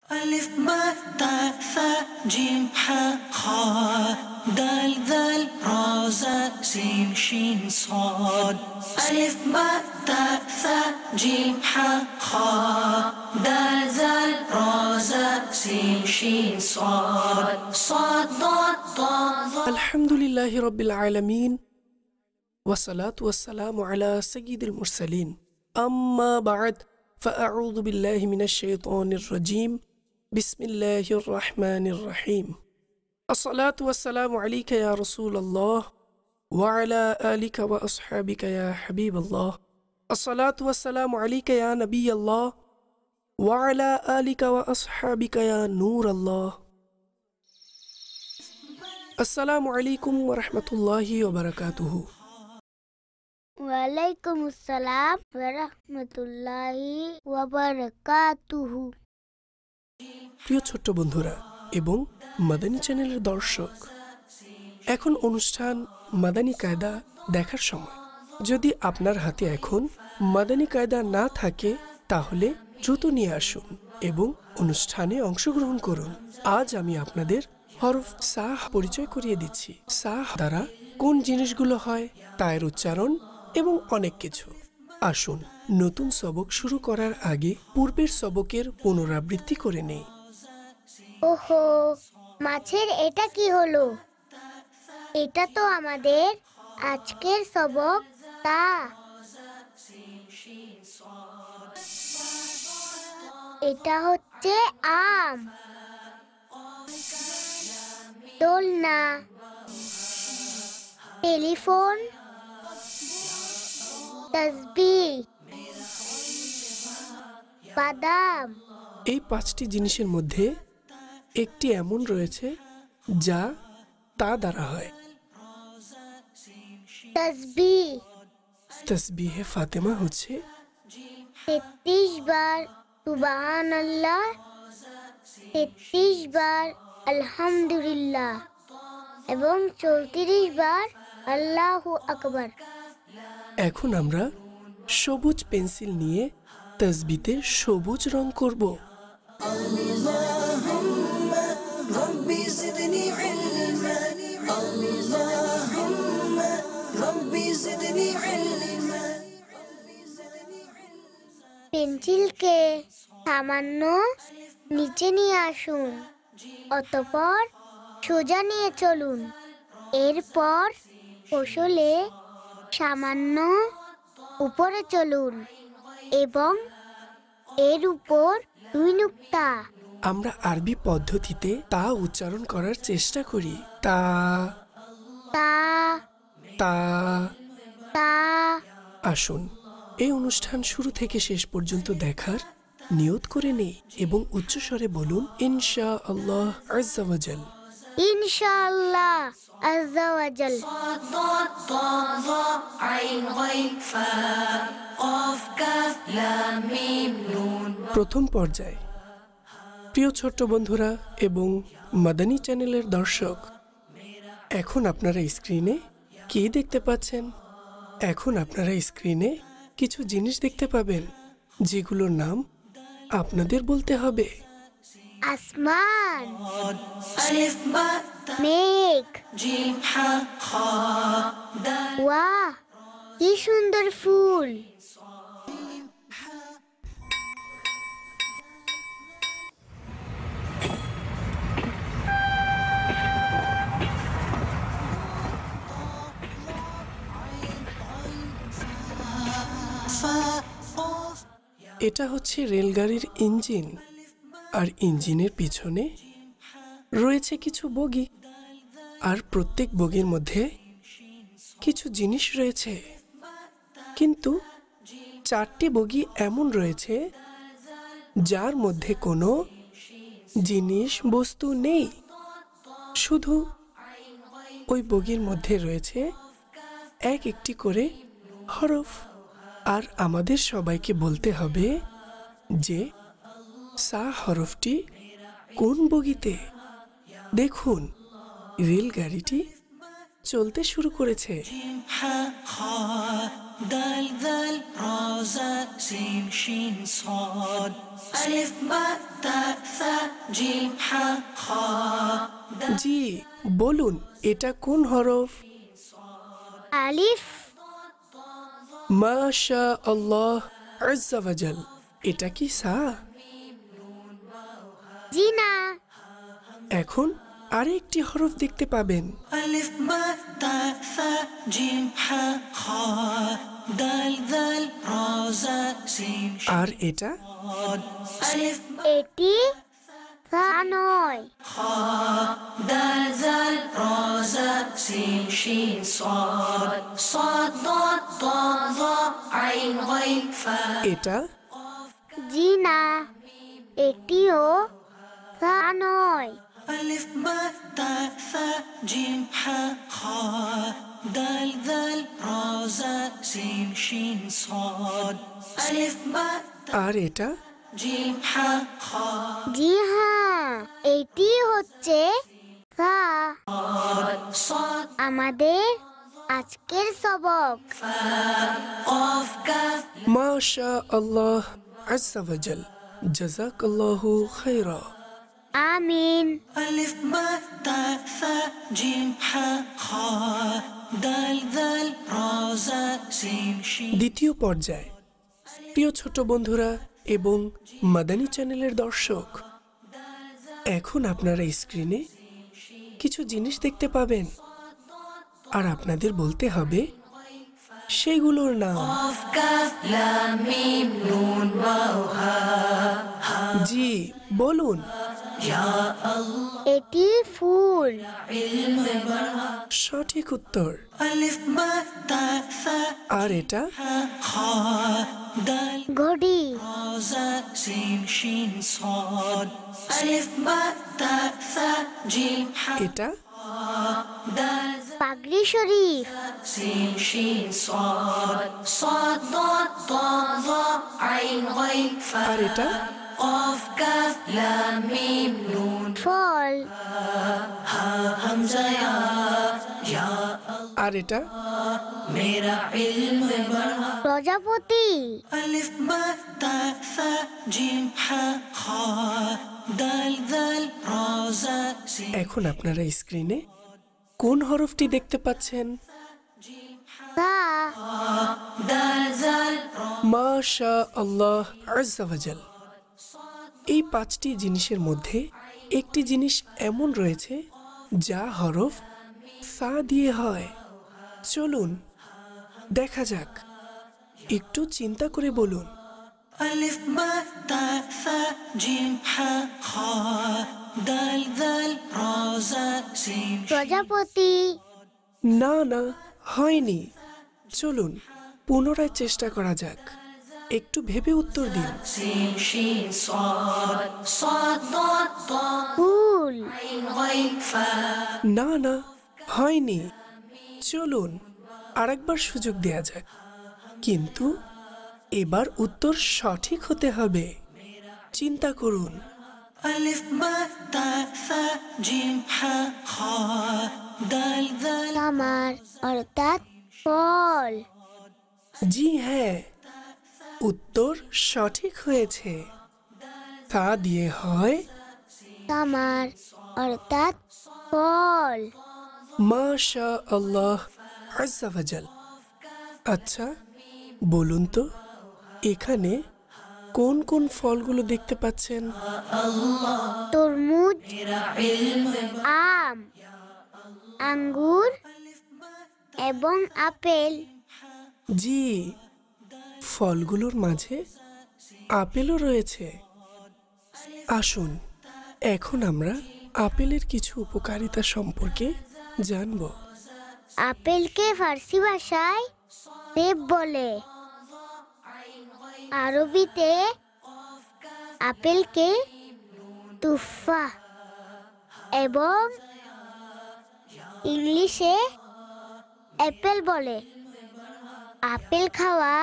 ألف باء تاء ثاء جيم حاء خاء دال ذال را زاء سين شين صاد ألف باء تاء ثاء جيم حاء خاء دال ذال را زاء سين شين صاد صاد ضاد ضاد. الحمد لله رب العالمين والصلاة والسلام على سيد المرسلين أما بعد فأعوذ بالله من الشيطان الرجيم بسم الله الرحمن الرحيم الصلاة والسلام عليك يا رسول الله وعلى آلك وأصحابك يا حبيب الله الصلاة والسلام عليك يا نبي الله وعلى آلك وأصحابك يا نور الله السلام عليكم ورحمة الله وبركاته. ওয়ালাইকুম আসসালাম ওয়া রাহমাতুল্লাহি ওয়া বারাকাতুহু। প্রিয় ছোট্ট বন্ধুরা এবং মাদানী চ্যানেলের দর্শক, এখন অনুষ্ঠান মাদানী কায়দা দেখার সময়। যদি আপনার হাতে এখন মাদানী কায়দা না থাকে তাহলে দ্রুত নিয়ে আসুন এবং অনুষ্ঠানে অংশগ্রহণ করুন। আজ আমি আপনাদের হরফ সাহ পরিচয় করিয়ে দিচ্ছি। সাহ দ্বারা কোন জিনিসগুলো হয়, তার উচ্চারণ এবং অনেক কিছু। আসুন নতুন সবক শুরু করার আগে পূর্বের সবকের পুনরাবৃত্তি করে নেই। ওহো, মাছের এটা কি হলো? এটা তো আমাদের আজকের সবক তা। এটা হচ্ছে আম, দোলনা, টেলিফোন, তাসবিহ, বাদাম। এই পাঁচটি জিনিসের মধ্যে একটি এমন রয়েছে যা তা দ্বারা হয়। তাসবিহ তসবিহে ফাতেমা হচ্ছে 33 বার সুবহানাল্লাহ, 33 বার আলহামদুলিল্লাহ এবং 34 বার আল্লাহু আকবার। এখন আমরা সবুজ পেন্সিল নিয়ে তসবিতে সবুজ রং করব। ربي زدني علما اللهم ربي زدني علما. পেন্সিলকে সামান্য নিচে নিয়ে আসুন, অতঃপর সোজা নিয়ে চলুন। এরপর কৌশলে সামান্য উপরে চলুন এবং এর উপর 2 নুক্তা। আমরা আরবি পদ্ধতিতে তা উচ্চারণ করার চেষ্টা করি। তা তা তা। তা। আসুন এই অনুষ্ঠান শুরু থেকে শেষ পর্যন্ত দেখার নিয়ত করে নেই এবং উচ্চস্বরে বলুন ইনশাআল্লাহ আজ্জা ওয়া জাল। ইনশাআল্লাহ আজ্জা ওয়া জাল। صاد ضاد ضاد ظاء عين غين فاء قاف كاف لام ميم نون. প্রথম পর্যায়ে প্রিয় ছোট্ট বন্ধুরা এবং মাদানী চ্যানেলের দর্শক, এখন আপনারা স্ক্রিনে কি দেখতে পাচ্ছেন? এখন আপনারা স্ক্রিনে কিছু জিনিস দেখতে পাবেন যেগুলোর নাম আপনাদের বলতে হবে। আসমান, ألف باء মেঘ, جيم حاء خاء دال. ওয়াহ কি সুন্দর ফুল। এটা হচ্ছে রেলগাড়ির ইঞ্জিন, আর ইঞ্জিনের পিছনে রয়েছে কিছু বগি, আর প্রত্যেক বগির মধ্যে কিছু জিনিস রয়েছে। কিন্তু 4টি বগি এমন রয়েছে যার মধ্যে কোনো জিনিস বস্তু নেই, শুধু ওই বগির মধ্যে রয়েছে এক একটি করে হরফ। আর আমাদের সবাইকে বলতে হবে যে সা হরফটি কোন বগিতে। দেখুন রেলগাড়িটি চলতে শুরু করেছে। دال ذال را زاء سين شين صاد ألف باء تاء ثاء جيم ح خا জি বলুন এটা কোন হরফ? আলিফ। মাশা আল্লাহ আজ্জা ওয়াজাল, এটা কি সা? জি না। এখন আরেকটি হরফ দেখতে পাবেন। ألف با تا ثا جيم ح خا دال ذال را زا سين আর এটা? صاد ألف এটি সা নয়। خا دال ذال را زا سين شين صاد صاد ضاد ضا ظا عين غين فا এটা? জি না, এটিও সা নয়। ألف با تا ثا جيم ح خا دال ذال را زا سين شين صاد ألف با আর এটা? جيم ح خا জি হ্যাঁ, এটি হচ্ছে সা। صاد আমাদের আজকের সবক। قاف كاف মাশা আল্লাহ আজ্জা ওয়াজাল, জাযাকাল্লাহু খাইরা। আমিন। ألف با تا ثا جيم ح خا دال ذال را زا سين شين দ্বিতীয় পর্যায়, প্রিয় ছোট বন্ধুরা এবং মাদানী চ্যানেলের দর্শক, এখন আপনারা স্ক্রিনে কিছু জিনিস দেখতে পাবেন আর আপনাদের বলতে হবে সেগুলোর নাম। قاف كاف لام ميم نون واو ها জি বলুন। يا الله এটি ফুল। علم برها সঠিক উত্তর। ألف با تا ثا আর এটা? خا دال ঘড়ি। را زا سين شين صاد ألف با تا ثا جيم ح এটা? دال পাগড়ি শরীফ। سين شين صاد صاد ضاد ضا ظا عين غين فا আর এটা? قاف كاف لام ميم نون ফল। ها همزة يا আর এটা? मेरा علم برها প্রজাপতি। ألف با تا ثا جيم ح خا دال ذال را زا سين এখন আপনারা স্ক্রিনে কোন হরফটি দেখতে পাচ্ছেন? সা। دال زال را মাশা আল্লাহ আজ্জা ওয়াজাল। এই পাঁচটি জিনিসের মধ্যে একটি জিনিস এমন রয়েছে যা হরফ সা দিয়ে হয়। চলুন দেখা যাক, একটু চিন্তা করে বলুন। ألف با تا ثا جيم ح خا دال ذال را زا سين প্রজাপতি। না না, হয়নি। চলুন পুনরায় চেষ্টা করা যাক, একটু ভেবে উত্তর দিন। سين شين صاد صاد ضاد ضا ফুল। عين غين فا না না, হয়নি। চলুন আরেকবার সুযোগ দেয়া যাক, কিন্তু এবার উত্তর সঠিক হতে হবে। চিন্তা করুন। ألف با تا ثا جيم ح خا دال ذال তামার অর্থাৎ ফল। জি হ্যাঁ, উত্তর সঠিক হয়েছে। তা দিয়ে হয় তামার অর্থাৎ ফল। মাশা আল্লাহ আজ্জা ওয়াজাল। আচ্ছা বলুন তো, এখানে কোন কোন ফলগুলো দেখতে পাচ্ছেন? তরমুজ, علم আম, আঙ্গুর এবং আপেল। জি, ফলগুলোর মাঝে আপেলও রয়েছে। আসুন এখন আমরা আপেলের কিছু উপকারিতা সম্পর্কে জানব। আপেলকে ফার্সি ভাষায় সেব বলে। আরবিতে আপেলকে তুফা এবং ইংলিশে অ্যাপেল বলে। আপেল খাওয়া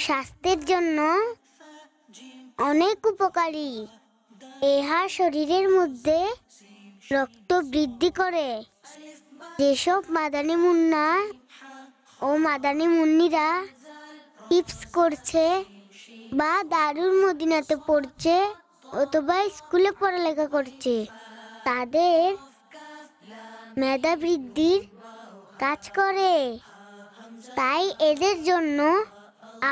স্বাস্থ্যের জন্য অনেক উপকারী। ইহা শরীরের মধ্যে রক্ত বৃদ্ধি করে। যেসব মাদানী মুন্না ও মাদানী মুন্নিরা টিপস করছে বা দারুল মদিনাতে পড়ছে, অথবা স্কুলে পড়ালেখা করছে, তাদের মেধা বৃদ্ধির কাজ করে। তাই এদের জন্য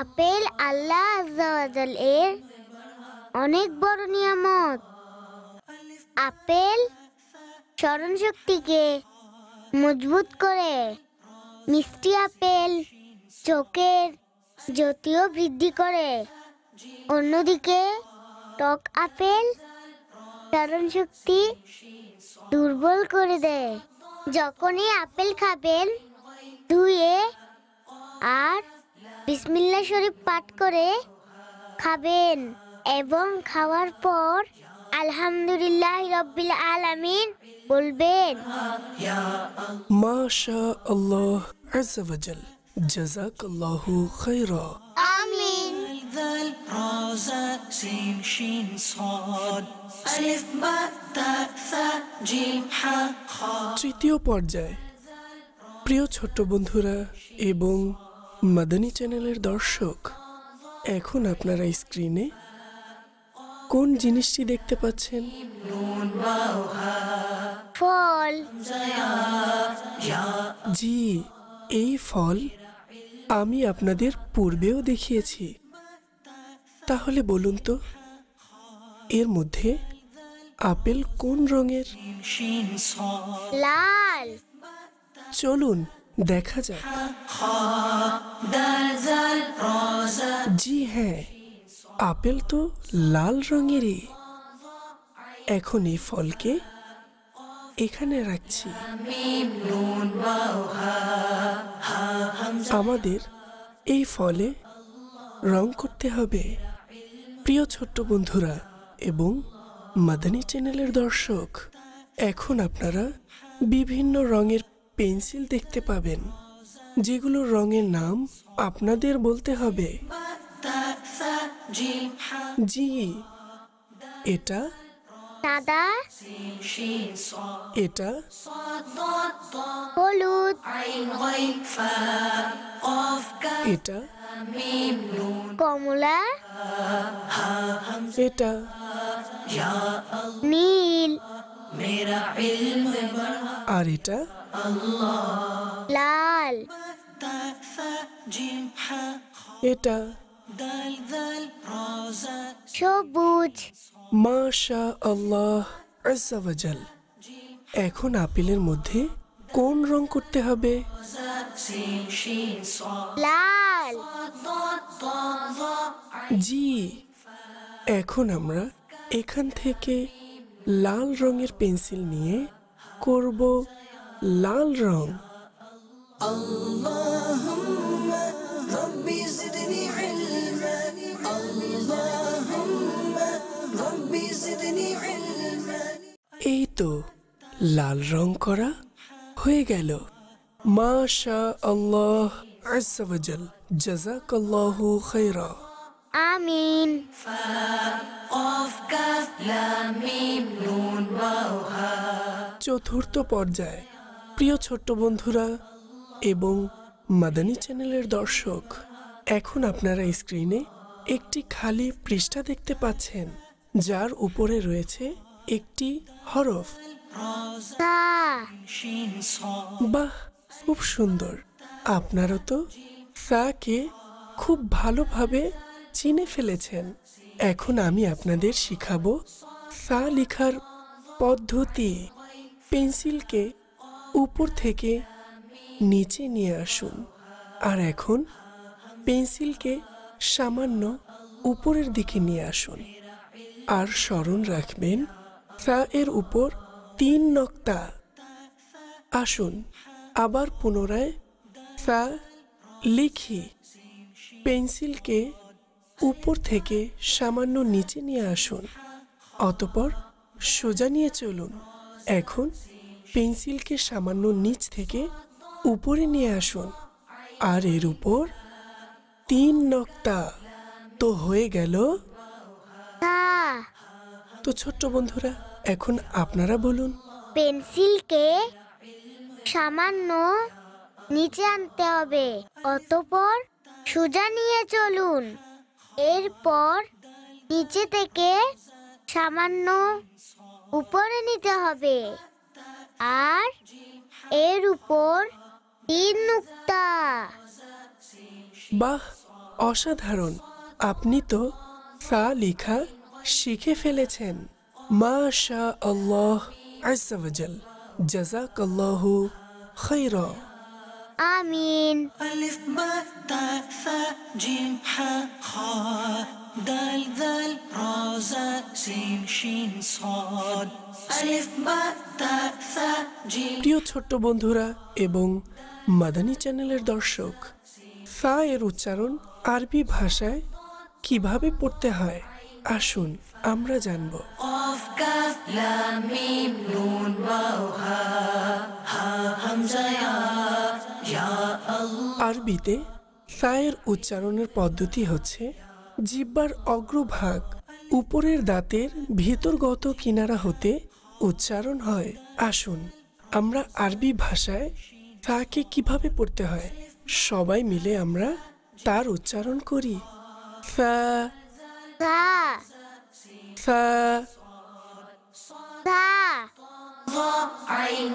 আপেল আল্লাহ আজ্জা ওয়া জাল এর অনেক বড় নিয়ামত। আপেল স্মরণ শক্তিকে মজবুত করে। মিষ্টি আপেল চোখের জ্যোতিও বৃদ্ধি করে। অন্যদিকে টক আপেল স্মরণ শক্তি দুর্বল করে দেয়। যখনই আপেল খাবেন, ধুয়ে আর বিসমিল্লাহ শরীফ পাঠ করে খাবেন এবং খাওয়ার পর আলহামদুলিল্লাহ রাব্বিল আলামিন বলবেন। মাশা আল্লাহ আজ্জা ওয়া জাল, জাযাকাল্লাহু খায়রা। আমিন। ذال را زا سين شين صاد ألف باء تاء ثاء جيم حاء خا। তৃতীয় পর্যায়ে প্রিয় ছোট্ট বন্ধুরা এবং মাদানী চ্যানেলের দর্শক, এখন আপনারা স্ক্রিনে কোন জিনিসটি দেখতে পাচ্ছেন? ফল। জি, এই ফল আমি আপনাদের পূর্বেও দেখিয়েছি। তাহলে বলুন তো, এর মধ্যে আপেল কোন রঙের? شين صاد লাল। চলুন দেখা যাক। دال زال را زا জি হ্যাঁ, আপেল তো লাল রঙেরই। এখন এই ফলকে এখানে রাখছি। আমাদের এই ফলে রং করতে হবে। প্রিয় ছোট্ট বন্ধুরা এবং মাদানী চ্যানেলের দর্শক, এখন আপনারা বিভিন্ন রঙের পেন্সিল দেখতে পাবেন, যেগুলো রঙের নাম আপনাদের বলতে হবে। تاء ثاء جيم حاء জি, এটা, সাদা। شين صاد এটা, صاد ضاد ضاء হলুদ। عين غين فاء قاف كاف এটা, ميم نون কমলা। এটা, يا নীল। मेरा इल्म बढ़ा আর এটা, লাল। تاء ثاء جيم حاء خا এটা। دال ذال را زا সবুজ। মাশা আল্লাহ আজ্জা ওয়া জাল। এখন আপেলের মধ্যে কোন রং করতে হবে? سين شين صاد লাল। ضاد ضاء ظاء জি, এখন আমরা এখান থেকে লাল রঙের পেন্সিল নিয়ে করব লাল রং। ربي زدني علما اللهم ربي زدني علما এই তো লাল রং করা হয়ে গেল। মাশা আল্লাহ আজ্জা ওয়া জাল, জাযাকাল্লাহু খায়রা। আমিন। قاف كاف لام ميم نون واو ها চতুর্থ পর্যায়ে প্রিয় ছোট্ট বন্ধুরা এবং মাদানী চ্যানেলের দর্শক, এখন আপনারা স্ক্রিনে একটি খালি পৃষ্ঠা দেখতে পাচ্ছেন, যার উপরে রয়েছে একটি হরফ। সা। شين صاد বাহ, খুব সুন্দর। আপনারা তো সাকে খুব ভালোভাবে চিনে ফেলেছেন। এখন আমি আপনাদের শিখাবো সা লেখার পদ্ধতি। পেন্সিলকে উপর থেকে নিচে নিয়ে আসুন, আর এখন পেন্সিলকে সামান্য উপরের দিকে নিয়ে আসুন, আর স্মরণ রাখবেন সা এর উপর 3 নক্তা। আসুন আবার পুনরায় সা লিখি। পেন্সিলকে উপর থেকে সামান্য নিচে নিয়ে আসুন, অতঃপর সোজা নিয়ে চলুন। এখন পেন্সিলকে সামান্য নিচ থেকে উপরে নিয়ে আসুন, আর এর উপর 3 নক্তা। তো হয়ে গেল। সা। তো ছোট্ট বন্ধুরা, এখন আপনারা বলুন। পেন্সিলকে সামান্য নিচে আনতে হবে, অতঃপর সোজা নিয়ে চলুন। এরপর নিচে থেকে সামান্য উপরে নিতে হবে আর এর উপর 3 নুক্তা। বাহ, অসাধারণ! আপনি তো সা লেখা শিখে ফেলেছেন। মাশা আল্লাহ আজ্জা ওয়াজাল। জাযাকাল্লাহু খায়রা। আমিন। ألف باء تاء ثاء جيم حاء خاء دال ذال را زاء سين شين صاد ألف باء تاء ثاء جيم। প্রিয় ছোট্ট বন্ধুরা এবং মাদানী চ্যানেলের দর্শক, সা এর উচ্চারণ আরবি ভাষায় কিভাবে পড়তে হয় আসুন আমরা জানব। قاف كاف لام ميم نون واو ها ها همزة يا الله। আরবিতে সা এর উচ্চারণের পদ্ধতি হচ্ছে জিহ্বার অগ্রভাগ উপরের দাঁতের ভিতরগত কিনারা হতে উচ্চারণ হয়। আসুন আমরা আরবি ভাষায় সাকে কিভাবে পড়তে হয় সবাই মিলে আমরা তার উচ্চারণ করি। সা সা সা। সা।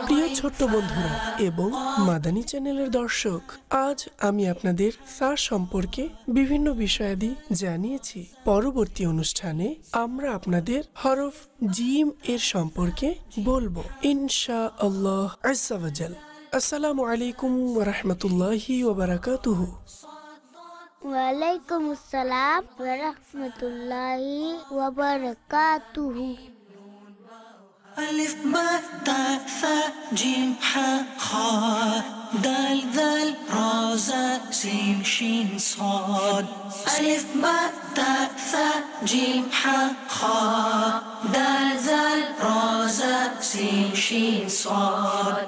প্রিয় ছোট্ট বন্ধুরা এবং মাদানী চ্যানেলের দর্শক, আজ আমি আপনাদের সা সম্পর্কে বিভিন্ন বিষয়াদি জানিয়েছি। পরবর্তী অনুষ্ঠানে আমরা আপনাদের হরফ জিম এর সম্পর্কে বলবো ইনশাআল্লাহ আজ্জা ওয়াজাল। আসসালামু আলাইকুম ওয়া রাহমাতুল্লাহি ওয়া বারাকাতুহু। ওয়ালাইকুম আসসালাম ওয়া রাহমাতুল্লাহি ওয়া বারাকাতুহু। ألف باء تاء ثاء جيم حاء خاء دال ذال را زاء سين شين صاد ألف باء تاء ثاء جيم حاء خاء دال ذال را زاء سين شين صاد